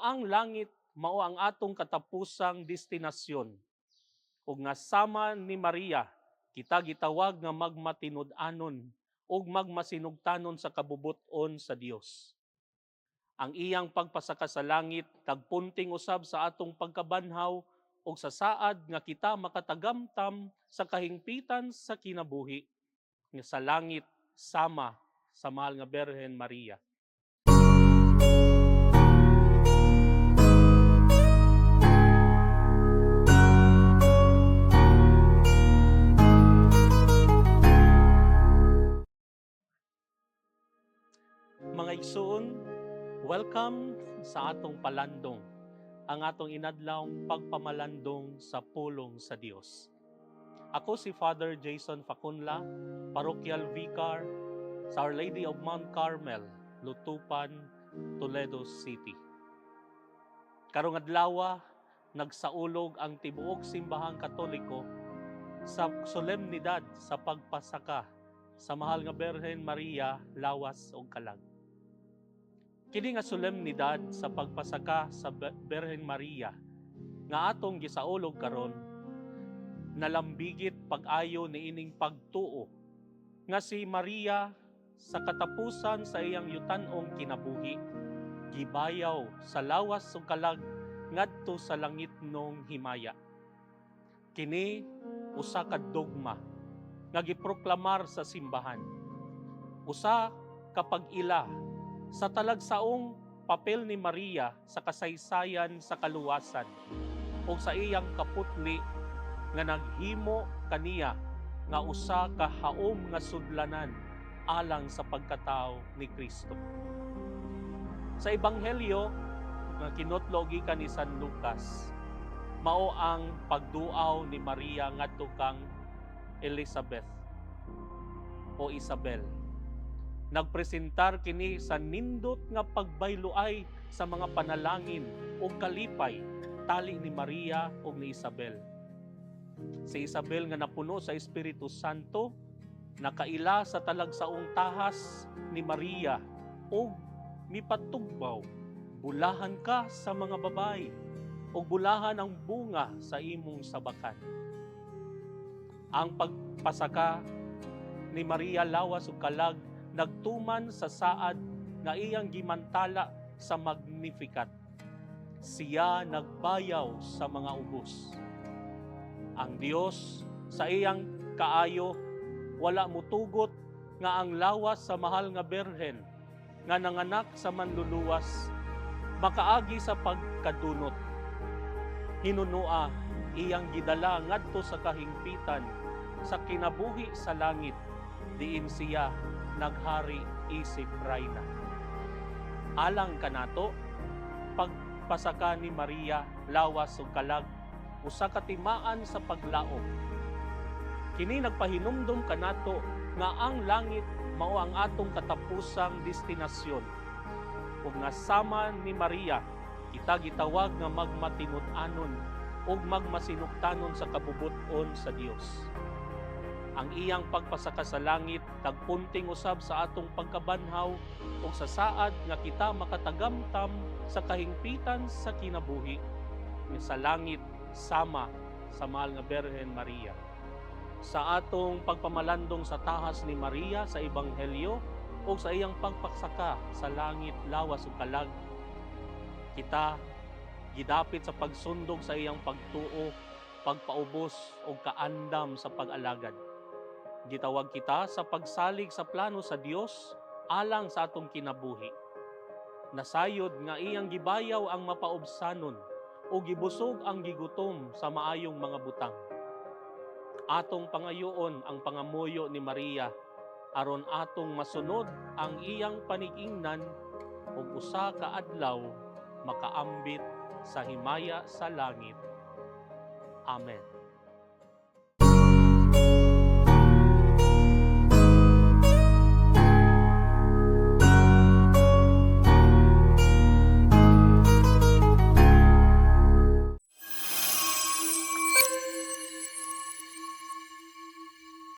Ang langit mao ang atong katapusang destinasyon. Ug nga sama ni Maria, kita gitawag nga magmatinud-anon ug magmasinugtanon sa kabubuton sa Dios. Ang iyang pagpasaka sa langit nagpunting usab sa atong pagkabanhaw ug sa saad nga kita makatagamtam sa kahingpitan sa kinabuhi nga sa langit sama sa mahal nga Berhen Maria. Mga igsoon, welcome sa atong palandong, ang atong inadlawng pagpamalandong sa pulong sa Dios. Ako si Father Jason Facunla, Parochial Vicar sa Our Lady of Mount Carmel, Lutupan, Toledo City. Karong adlaw, nagsaulog ang tibuok simbahang Katoliko sa solemnidad sa pagpasaka sa mahal nga Berhen Maria, lawas ug kalag. Kini nga solemnidad sa pagpasaka sa Berhen Maria nga atong gisaulog karon, nalambigit pag-ayo niining pagtuo nga si Maria sa katapusan sa iyang yutan-ong kinabuhi gibayaw sa lawas ug kalag ngadto sa langitnong himaya. Kini usa ka dogma nga giproklamar sa simbahan. Usa ka pag-ila sa talagsaong papel ni Maria sa kasaysayan sa kaluwasan o sa iyang kaputli nga naghimo kaniya nga usa ka haom nga sudlanan alang sa pagkatao ni Kristo. Sa ebanghelyo nga kinutlo gikan ni San Lucas, mao ang pagduaw ni Maria ngadto kang Elizabeth o Isabel. Nagpresentar kini sa nindot nga pagbayloay sa mga panalangin o kalipay tali ni Maria o ni Isabel. Si Isabel nga napuno sa Espiritu Santo, nakaila sa talagsaong tahas ni Maria o mipatugbaw, bulahan ka sa mga babae o bulahan ang bunga sa imong sabakan. Ang pagpasaka ni Maria lawas ug kalag nagtuman sa saad nga iyang gimantala sa Magnificat. Siya nagbayaw sa mga ubos. Ang Dios sa iyang kaayo wala mutugot nga ang lawas sa mahal nga Berhen nga nanganak sa manluluwas makaagi sa pagkadunot. Hinunua iyang gidala ngadto sa kahingpitan sa kinabuhi sa langit, diin siya naghari isip rayna. Alang kanato, pagpasaka ni Maria lawas ug kalag usa ka timaan sa paglaom. Kini nagpahinumdom kanato nga ang langit mao ang atong katapusang destinasyon. Ug nga sama ni Maria, kita gitawag nga magmatinud-anon ug magmasinugtanon sa kabubuton sa Dios. Ang iyang pagpasaka sa langit nagpunting usab sa atong pagkabanhaw ug sa saad nga kita makatagamtam sa kahingpitan sa kinabuhi nga sa langit sama sa mahal nga Berhen Maria. Sa atong pagpamalandong sa tahas ni Maria sa ebanghelyo o sa iyang pagpasaka sa langit lawas ug kalag, kita gidapit sa pagsundog sa iyang pagtuo, pagpaubos o kaandam sa pag-alagad. Gitawag kita sa pagsalig sa plano sa Dios alang sa atong kinabuhi. Nasayod nga iyang gibayaw ang mapaubsanon o gibusog ang gigutom sa maayong mga butang. Atong pangayoon ang pangamuyo ni Maria aron atong masunod ang iyang panig-ingnan ug usa ka adlaw makaambit sa himaya sa langit. Amen.